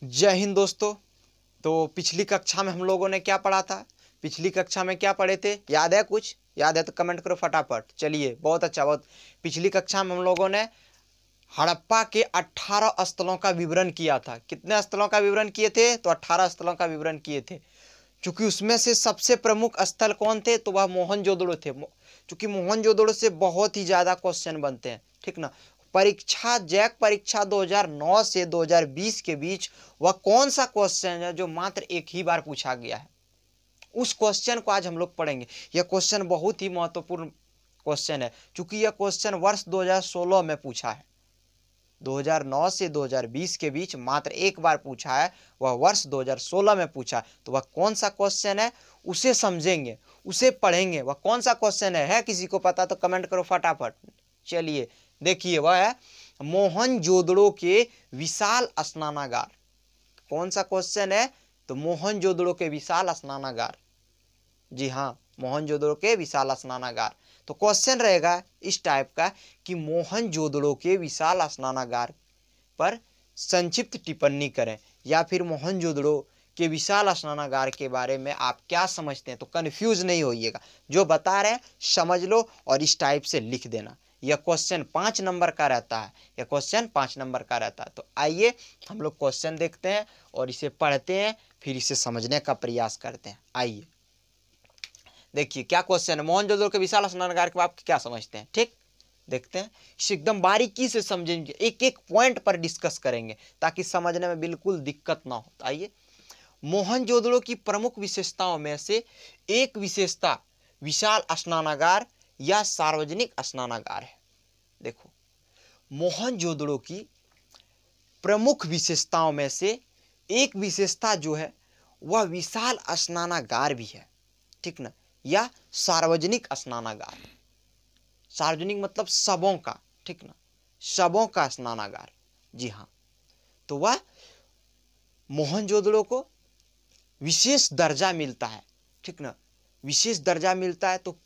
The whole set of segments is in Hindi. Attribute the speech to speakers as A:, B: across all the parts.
A: जय हिंद दोस्तों। तो पिछली कक्षा में हम लोगों ने क्या पढ़ा था? पिछली कक्षा में क्या पढ़े थे? याद है? कुछ याद है तो कमेंट करो फटाफट। चलिए, बहुत अच्छा। बहुत पिछली कक्षा में हम लोगों ने हड़प्पा के 18 स्थलों का विवरण किया था। कितने स्थलों का विवरण किए थे? तो 18 स्थलों का विवरण किए थे। चूंकि उसमें से सबसे प्रमुख स्थल कौन थे? तो वह मोहनजोदड़ो थे। चूंकि मोहनजोदड़ो से बहुत ही ज्यादा क्वेश्चन बनते हैं, ठीक ना। परीक्षा जैक परीक्षा 2009 से 2020 के बीच वह कौन सा क्वेश्चन है जो मात्र एक ही बार पूछा गया है? उस क्वेश्चन को आज हम लोग पढ़ेंगे। यह क्वेश्चन बहुत ही महत्वपूर्ण क्वेश्चन है, क्योंकि यह क्वेश्चन वर्ष 2016 में पूछा है। 2009 से 2020 के बीच मात्र एक बार पूछा है, वह वर्ष 2016 में पूछा। तो वह कौन सा क्वेश्चन है उसे समझेंगे, उसे पढ़ेंगे। वह कौन सा क्वेश्चन है किसी को पता तो कमेंट करो फटाफट। चलिए देखिए, वह है मोहनजोदड़ो के विशाल स्नानागार। कौन सा क्वेश्चन है? तो मोहनजोदड़ो के विशाल स्नानागार। जी हाँ, मोहनजोदड़ो के विशाल स्नानागार। तो क्वेश्चन रहेगा इस टाइप का कि मोहनजोदड़ो के विशाल स्नानागार पर संक्षिप्त टिप्पणी करें, या फिर मोहनजोदड़ो के विशाल स्नानागार के बारे में आप क्या समझते हैं। तो कंफ्यूज नहीं होइएगा, जो बता रहे हैं समझ लो और इस टाइप से लिख देना। यह क्वेश्चन 5 नंबर का रहता है। यह क्वेश्चन 5 नंबर का रहता है। तो आइए हम लोग क्वेश्चन देखते हैं और इसे पढ़ते हैं, फिर इसे समझने का प्रयास करते हैं। आइए देखिए क्या क्वेश्चन है। मोहनजोदड़ो के विशाल स्नानागार के आप क्या समझते हैं? ठीक, देखते हैं। इसे एकदम बारीकी से समझेंगे, एक एक पॉइंट पर डिस्कस करेंगे ताकि समझने में बिल्कुल दिक्कत ना हो। आइए, मोहनजोदड़ो की प्रमुख विशेषताओं में से एक विशेषता विशाल स्नानागार या सार्वजनिक स्नानागार है। देखो, मोहनजोदड़ो की प्रमुख विशेषताओं में से एक विशेषता जो है वह विशाल स्नानागार भी है, ठीक ना, या सार्वजनिक स्नानागार। सार्वजनिक मतलब सबों का, ठीक ना, सबों का स्नानागार। जी हाँ, तो वह मोहनजोदड़ो को विशेष दर्जा मिलता है, ठीक ना। विशेष दर्जा मिलता है तो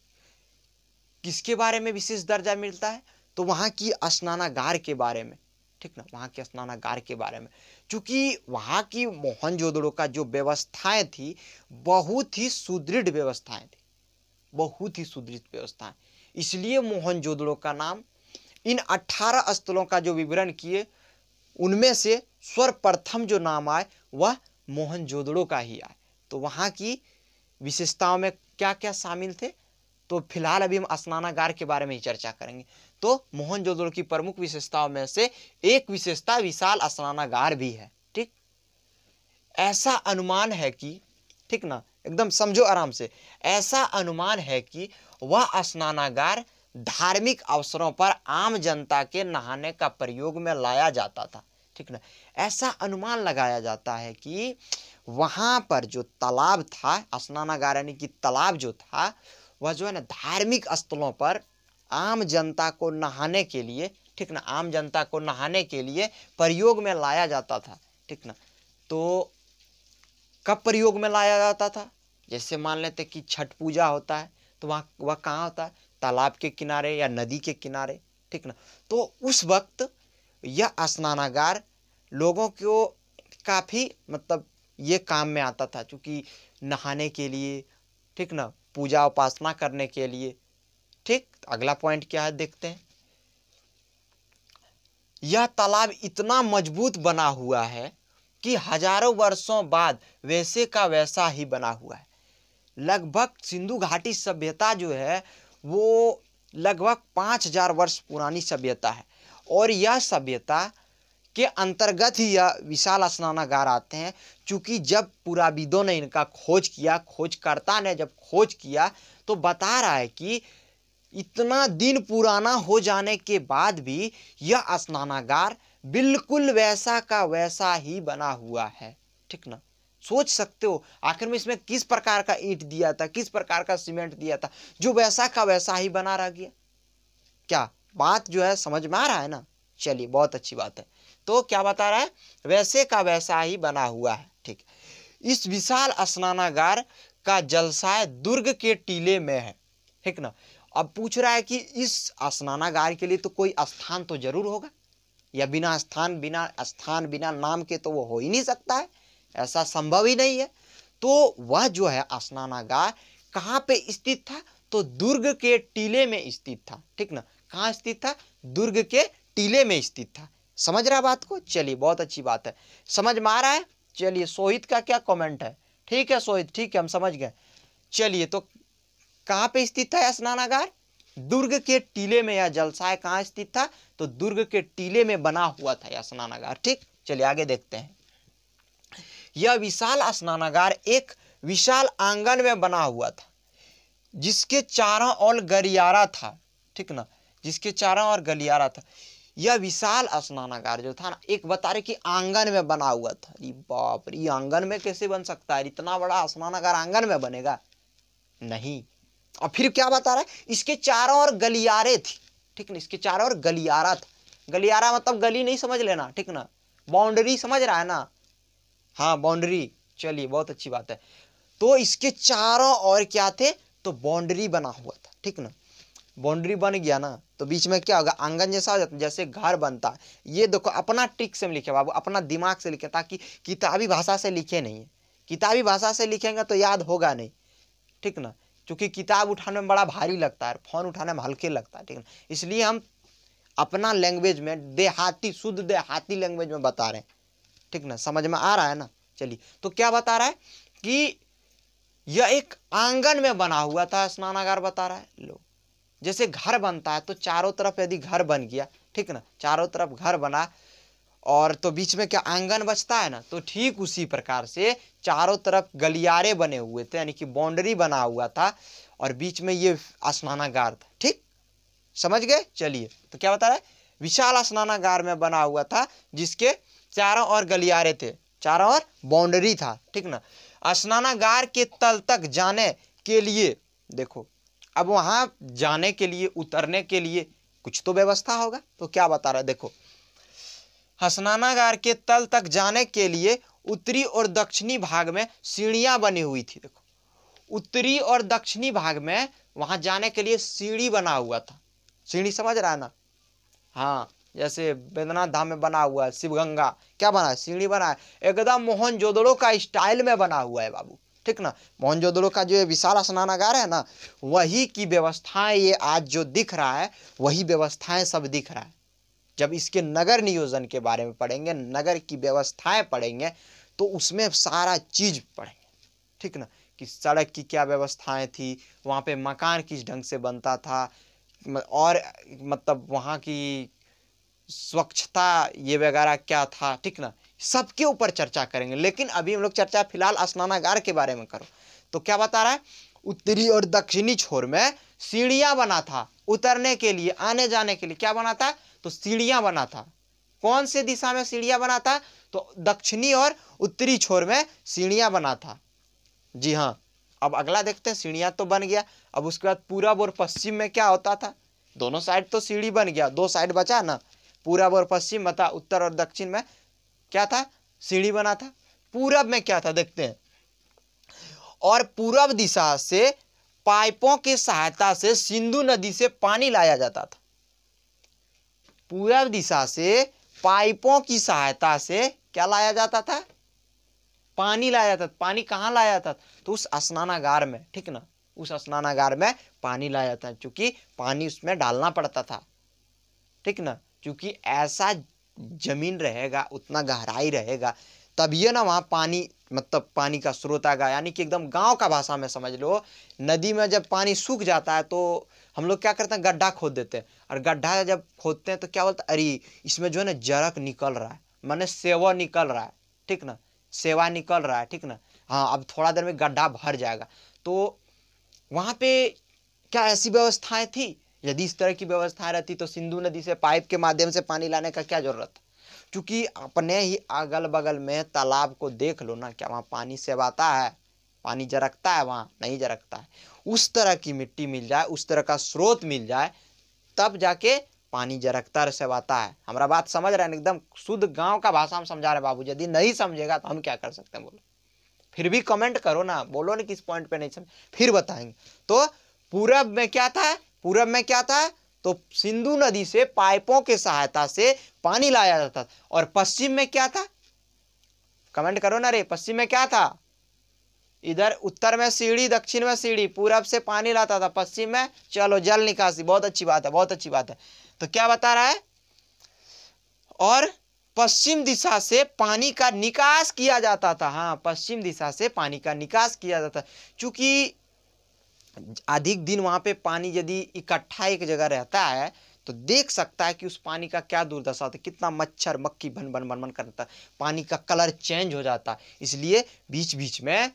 A: किसके बारे में विशेष दर्जा मिलता है? तो वहाँ की स्नानागार के बारे में, ठीक ना, वहाँ के स्नानागार के बारे में। चूंकि वहाँ की मोहनजोदड़ो का जो व्यवस्थाएं थी बहुत ही सुदृढ़ व्यवस्थाएं थी, बहुत ही सुदृढ़ व्यवस्थाएं। इसलिए मोहनजोदड़ो का नाम इन 18 स्थलों का जो विवरण किए उनमें से सर्वप्रथम जो नाम आए वह मोहनजोदड़ो का ही आए। तो वहाँ की विशेषताओं में क्या क्या शामिल थे? तो फिलहाल अभी हम स्नानागार के बारे में ही चर्चा करेंगे। तो मोहनजोदड़ो की प्रमुख विशेषताओं में से एक विशेषता विशाल स्नानागार भी है। ठीक, ऐसा अनुमान है कि, ठीक ना, एकदम समझो आराम से, ऐसा अनुमान है कि वह स्नानागार धार्मिक अवसरों पर आम जनता के नहाने का प्रयोग में लाया जाता था, ठीक ना। ऐसा अनुमान लगाया जाता है कि वहां पर जो तालाब था, स्नानागार यानी कि तालाब जो था, वह जो है ना धार्मिक स्थलों पर आम जनता को नहाने के लिए, ठीक ना, आम जनता को नहाने के लिए प्रयोग में लाया जाता था, ठीक ना। तो कब प्रयोग में लाया जाता था? जैसे मान लेते कि छठ पूजा होता है तो वह कहाँ होता है? तालाब के किनारे या नदी के किनारे, ठीक ना। तो उस वक्त यह स्नानागार लोगों को काफ़ी मतलब ये काम में आता था, क्योंकि नहाने के लिए, ठीक ना, पूजा उपासना करने के लिए। ठीक, अगला पॉइंट क्या है देखते हैं। यह तालाब इतना मजबूत बना हुआ है कि हजारों वर्षों बाद वैसे का वैसा ही बना हुआ है। लगभग सिंधु घाटी सभ्यता जो है वो लगभग 5000 वर्ष पुरानी सभ्यता है, और यह सभ्यता के अंतर्गत ही यह विशाल स्नानागार आते हैं। चूंकि जब पुराविदों ने इनका खोज किया, खोजकर्ता ने जब खोज किया तो बता रहा है कि इतना दिन पुराना हो जाने के बाद भी यह स्नानागार बिल्कुल वैसा का वैसा ही बना हुआ है, ठीक ना। सोच सकते हो आखिर में इसमें किस प्रकार का ईंट दिया था, किस प्रकार का सीमेंट दिया था जो वैसा का वैसा ही बना रह गया। क्या बात जो है समझ में आ रहा है ना? चलिए, बहुत अच्छी बात है। तो क्या बता रहा है? वैसे का वैसा ही बना हुआ है, ठीक। इस विशाल स्नानागार का जलसाय दुर्ग के टीले में है, ठीक ना। अब पूछ रहा है कि इस स्नानागार के लिए तो कोई स्थान तो जरूर होगा, या बिना स्थान बिना नाम के तो वो हो ही नहीं सकता है, ऐसा संभव ही नहीं है। तो वह जो है स्नानागार कहाँ पे स्थित था, तो दुर्ग के टीले में स्थित था, ठीक ना। कहाँ स्थित था, दुर्ग के टीले में स्थित था। समझ रहा बात को, चलिए बहुत अच्छी बात है, समझ में आ रहा है। चलिए सोहित का क्या कमेंट है, ठीक है सोहित, ठीक है हम समझ गए। चलिए तो कहाँ पे स्थित था स्नानागार, दुर्ग के टीले में। यह जलसाय कहाँ स्थित था, तो दुर्ग के टीले में बना हुआ था यह स्नानागार, ठीक। चलिए आगे देखते हैं। यह विशाल स्नानागार एक विशाल आंगन में बना हुआ था, जिसके चारों ओर गलियारा था, ठीक ना, जिसके चारों ओर गलियारा था। यह विशाल स्नानागार जो था ना, एक बता रहे कि आंगन में बना हुआ था। अरे बाप रे, ये आंगन में कैसे बन सकता है, इतना बड़ा स्नानागार आंगन में बनेगा, नहीं। और फिर क्या बता रहा है, इसके चारों ओर गलियारे थी, ठीक ना, इसके चारों ओर गलियारा था। गलियारा मतलब गली नहीं समझ लेना, ठीक ना, बाउंड्री समझ रहा है ना, हाँ बाउंड्री। चलिए बहुत अच्छी बात है। तो इसके चारों ओर क्या थे, तो बाउंड्री बना हुआ था, ठीक ना। बाउंड्री बन गया ना, तो बीच में क्या होगा, आंगन जैसा हो जाता, जैसे घर बनता है। ये देखो अपना ट्रिक से लिखे बाबू, अपना दिमाग से लिखे, ताकि किताबी भाषा से लिखे नहीं है। किताबी भाषा से लिखेंगे तो याद होगा नहीं, ठीक ना, क्योंकि किताब उठाने में बड़ा भारी लगता है, फोन उठाने में हल्के लगता है, ठीक ना। इसलिए हम अपना लैंग्वेज में देहाती, शुद्ध देहाती लैंग्वेज में बता रहे हैं, ठीक ना, समझ में आ रहा है ना। चलिए तो क्या बता रहा है कि यह एक आंगन में बना हुआ था स्नानागार, बता रहा है। लो, जैसे घर बनता है तो चारों तरफ यदि घर बन गया, ठीक ना, चारों तरफ घर बना और तो बीच में क्या आंगन बचता है ना, तो ठीक उसी प्रकार से चारों तरफ गलियारे बने हुए थे, यानी कि बाउंड्री बना हुआ था और बीच में ये स्नानागार था, ठीक, समझ गए। चलिए तो क्या बता रहा है, विशाल स्नानागार में बना हुआ था, जिसके चारों ओर गलियारे थे, चारों ओर बाउंड्री था, ठीक ना। स्नानागार के तल तक जाने के लिए, देखो अब वहां जाने के लिए, उतरने के लिए कुछ तो व्यवस्था होगा, तो क्या बता रहा है, देखो स्नानागार के तल तक जाने के लिए उत्तरी और दक्षिणी भाग में सीढ़ियां बनी हुई थी। देखो उत्तरी और दक्षिणी भाग में वहां जाने के लिए सीढ़ी बना हुआ था। सीढ़ी समझ रहा है ना, हाँ, जैसे बैद्यनाथ धाम में बना हुआ है शिवगंगा, क्या बना है, सीढ़ी बना है, एकदम मोहनजोदड़ो का स्टाइल में बना हुआ है बाबू, ठीक ना। मोहनजोदड़ो का जो विशाल स्नानागार है ना, वही की व्यवस्थाएं ये आज जो दिख रहा है, वही व्यवस्थाएं सब दिख रहा है। जब इसके नगर नियोजन के बारे में पढ़ेंगे, नगर की व्यवस्थाएं पढ़ेंगे, तो उसमें सारा चीज पढ़ेंगे, ठीक ना, कि सड़क की क्या व्यवस्थाएं थी, वहाँ पे मकान किस ढंग से बनता था, और मतलब वहाँ की स्वच्छता ये वगैरह क्या था, ठीक ना, सबके ऊपर चर्चा करेंगे। लेकिन अभी हम लोग चर्चा फिलहाल स्नानागार के बारे में करो। तो क्या बता रहा है, उत्तरी और दक्षिणी छोर में सीढ़ियां बना था, उतरने के लिए, आने जाने के लिए क्या बना था, तो सीढ़ियां बना था। कौन से दिशा में सीढ़ियां बना था, तो दक्षिणी और उत्तरी छोर में सीढ़ियां बना था। जी हाँ, अब अगला देखते हैं, सीढ़ियां तो बन गया, अब उसके बाद पूरब और पश्चिम में क्या होता था, दोनों साइड तो सीढ़ी बन गया, दो साइड बचा ना, पूरब और पश्चिम बता, उत्तर और दक्षिण में क्या था, सीढ़ी बना था। पूरब में क्या था देखते हैं, और पूरब दिशा से पाइपों की सहायता से सिंधु नदी से पानी लाया जाता था। पूरब दिशा से पाइपों की सहायता से क्या लाया जाता था, पानी लाया जाता था। पानी कहाँ लाया जाता था, तो उस स्नानागार में, ठीक ना, उस स्नानागार में पानी लाया जाता, क्योंकि पानी उसमें डालना पड़ता था, ठीक ना, क्योंकि ऐसा जमीन रहेगा, उतना गहराई रहेगा, तभी ना वहाँ पानी, मतलब पानी का स्रोत आएगा। यानी कि एकदम गांव का भाषा में समझ लो, नदी में जब पानी सूख जाता है तो हम लोग क्या करते हैं, गड्ढा खोद देते हैं, और गड्ढा जब खोदते हैं तो क्या बोलते हैं, अरे इसमें जो है ना जरक निकल रहा है, माने सेवा निकल रहा है, ठीक ना, सेवा निकल रहा है, ठीक ना, हाँ अब थोड़ा देर में गड्ढा भर जाएगा। तो वहाँ पे क्या ऐसी व्यवस्थाएं थी, यदि इस तरह की व्यवस्थाएं रहती तो सिंधु नदी से पाइप के माध्यम से पानी लाने का क्या जरूरत था, क्योंकि अपने ही अगल बगल में तालाब को देख लो ना, क्या वहाँ पानी सेवाता है, पानी जरकता है, वहाँ नहीं जरकता है। उस तरह की मिट्टी मिल जाए, उस तरह का स्रोत मिल जाए, तब जाके पानी जरकता और सेवाता है। हमारा बात समझ रहे हैं, एकदम शुद्ध गाँव का भाषा में समझा रहे बाबू, यदि नहीं समझेगा तो हम क्या कर सकते हैं, बोलो, फिर भी कमेंट करो ना, बोलो ना किस पॉइंट पे नहीं समझ, फिर बताएंगे। तो पूरब में क्या था, पूरब में क्या था, तो सिंधु नदी से पाइपों के सहायता से पानी लाया जाता था। और पश्चिम में क्या था, कमेंट करो ना रे, पश्चिम में क्या था? इधर उत्तर में सीढ़ी, दक्षिण में सीढ़ी, पूरब से पानी लाता था, पश्चिम में चलो जल निकासी। बहुत अच्छी बात है, बहुत अच्छी बात है। तो क्या बता रहा है? और पश्चिम दिशा से पानी का निकास किया जाता था। हाँ, पश्चिम दिशा से पानी का निकास किया जाता, क्योंकि अधिक दिन वहां पे पानी यदि इकट्ठा एक जगह रहता है तो देख सकता है कि उस पानी का क्या दुर्दशा होता है, कितना मच्छर मक्खी भन भन भन भन करता है, पानी का कलर चेंज हो जाता है। इसलिए बीच बीच में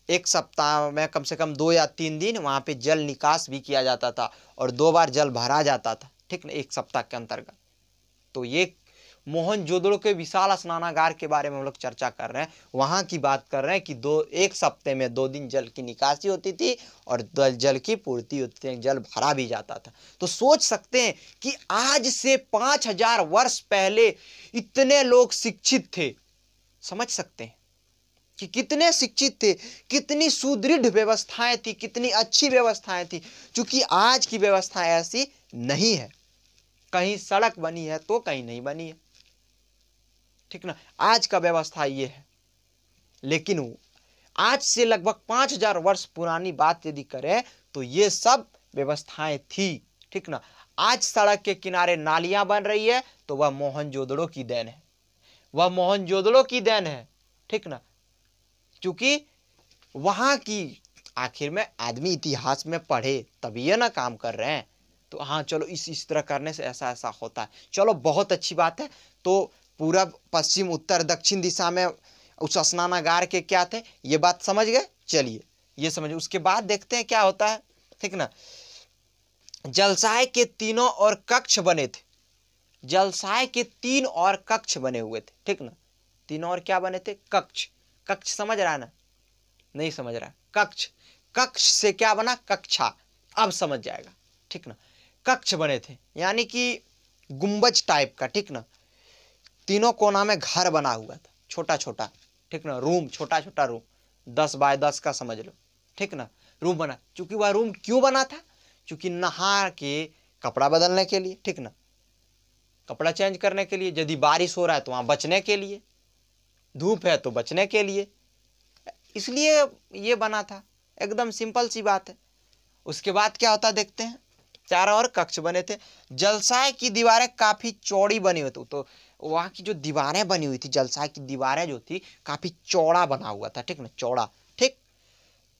A: एक सप्ताह में कम से कम 2 या 3 दिन वहां पे जल निकास भी किया जाता था और 2 बार जल भरा जाता था, ठीक ना, एक सप्ताह के अंतर्गत। तो ये मोहनजोदड़ो के विशाल स्नानागार के बारे में हम लोग चर्चा कर रहे हैं, वहां की बात कर रहे हैं कि एक सप्ते में 2 दिन जल की निकासी होती थी और जल की पूर्ति होती थी, जल भरा भी जाता था। तो सोच सकते हैं कि आज से 5000 वर्ष पहले इतने लोग शिक्षित थे। समझ सकते हैं कि कितने शिक्षित थे, कितनी सुदृढ़ व्यवस्थाएं थी, कितनी अच्छी व्यवस्थाएं थी। क्योंकि आज की व्यवस्था ऐसी नहीं है, कहीं सड़क बनी है तो कहीं नहीं बनी है, ठीक ना, आज का व्यवस्था ये है। लेकिन आज से लगभग 5000 वर्ष पुरानी बात यदि करें तो ये सब व्यवस्थाएं थी, ठीक ना। आज सड़क के किनारे नालियां बन रही है तो वह मोहनजोदड़ो की देन है, वह मोहनजोदड़ो की देन है, ठीक ना। क्योंकि वहां की आखिर में आदमी इतिहास में पढ़े तभी ये ना काम कर रहे हैं। तो हाँ चलो इस तरह करने से ऐसा ऐसा होता है। चलो बहुत अच्छी बात है। तो पूरब पश्चिम उत्तर दक्षिण दिशा में उस स्नानागार के क्या थे ये बात समझ गए। चलिए ये समझ, उसके बाद देखते हैं क्या होता है, ठीक ना। जलसाय के तीनों और कक्ष बने थे, जलसाय के 3 और कक्ष बने हुए थे, ठीक ना। 3 और क्या बने थे? कक्ष। कक्ष समझ रहा है ना? नहीं समझ रहा? कक्ष, कक्ष से क्या बना? कक्षा। अब समझ जाएगा, ठीक ना। कक्ष बने थे यानी कि गुंबज टाइप का, ठीक ना। तीनों कोना में घर बना हुआ था, छोटा छोटा, ठीक ना, रूम, छोटा छोटा रूम, 10 बाय 10 का समझ लो, ठीक ना, रूम बना। क्योंकि वह रूम क्यों बना था? क्योंकि नहा के कपड़ा बदलने के लिए, ठीक ना, कपड़ा चेंज करने के लिए, यदि बारिश हो रहा है तो वहां बचने के लिए, धूप है तो बचने के लिए, इसलिए ये बना था। एकदम सिंपल सी बात है। उसके बाद क्या होता देखते हैं। 4 और कक्ष बने थे। जलसाय की दीवारें काफी चौड़ी बनी हुई थी, तो वहां की जो दीवारें बनी हुई थी, जलसाय की दीवारें जो थी काफी चौड़ा बना हुआ था, ठीक ना, चौड़ा, ठीक।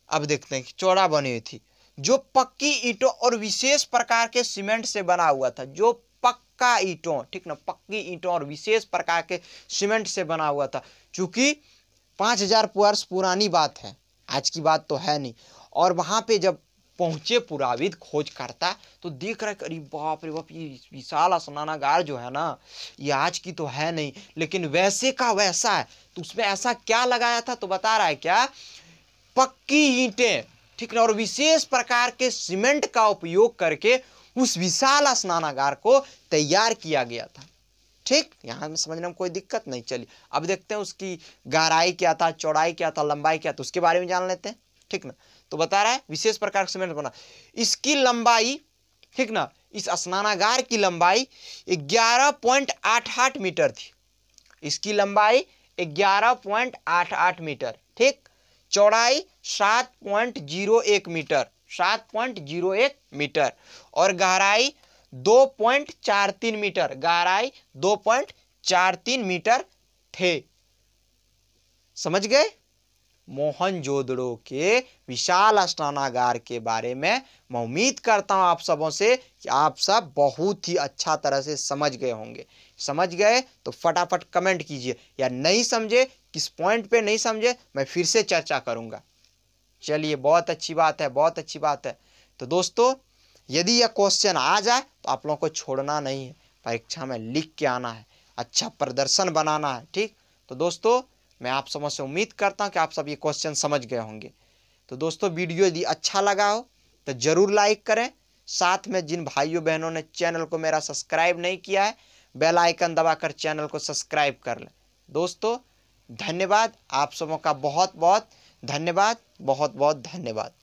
A: अब देखते हैं कि चौड़ा बनी हुई थी, जो पक्की ईंटों और विशेष प्रकार के सीमेंट से बना हुआ था, जो पक्का ईंटों, ठीक ना, पक्की ईंटों और विशेष प्रकार के सीमेंट से बना हुआ था। क्योंकि 5000 वर्ष पुरानी बात है, आज की बात तो है नहीं। और वहां पे जब पहुंचे पुराविद खोजकर्ता तो देख रहा है अरे बाप रे बाप, ये विशाल स्नानागार जो है ना ये आज की तो है नहीं, लेकिन वैसे का वैसा है। तो उसमें ऐसा क्या लगाया था? तो बता रहा है क्या, पक्की ईंटें, ठीक ना, और विशेष प्रकार के सीमेंट का उपयोग करके उस विशाल स्नानागार को तैयार किया गया था, ठीक। यहां में समझने में कोई दिक्कत नहीं। चलिए अब देखते हैं उसकी गहराई क्या था, चौड़ाई क्या था, लंबाई क्या था, उसके बारे में जान लेते हैं, ठीक ना। तो बता रहा है विशेष प्रकार का सीमेंट बना। इसकी लंबाई, ठीक ना, इस स्नानागार की लंबाई 11.88 मीटर थी। इसकी लंबाई 11.88 मीटर, ठीक। चौड़ाई 7.01 मीटर, 7.01 मीटर, और गहराई 2.43 मीटर, गहराई 2.43 मीटर थे। समझ गए? मोहनजोदड़ो के विशाल स्नानागार के बारे में मैं उम्मीद करता हूं आप सबों से कि आप सब बहुत ही अच्छा तरह से समझ गए होंगे। समझ गए तो फटाफट कमेंट कीजिए, या नहीं समझे, किस पॉइंट पे नहीं समझे, मैं फिर से चर्चा करूंगा। चलिए बहुत अच्छी बात है, बहुत अच्छी बात है। तो दोस्तों यदि यह क्वेश्चन आ जाए तो आप लोगों को छोड़ना नहीं है, परीक्षा में लिख के आना है, अच्छा प्रदर्शन बनाना है, ठीक। तो दोस्तों मैं आप समझ से उम्मीद करता हूं कि आप सब ये क्वेश्चन समझ गए होंगे। तो दोस्तों वीडियो यदि अच्छा लगा हो तो जरूर लाइक करें। साथ में जिन भाइयों बहनों ने चैनल को मेरा सब्सक्राइब नहीं किया है, बेल आइकन दबाकर चैनल को सब्सक्राइब कर लें। दोस्तों धन्यवाद, आप सबों का बहुत बहुत धन्यवाद, बहुत बहुत धन्यवाद।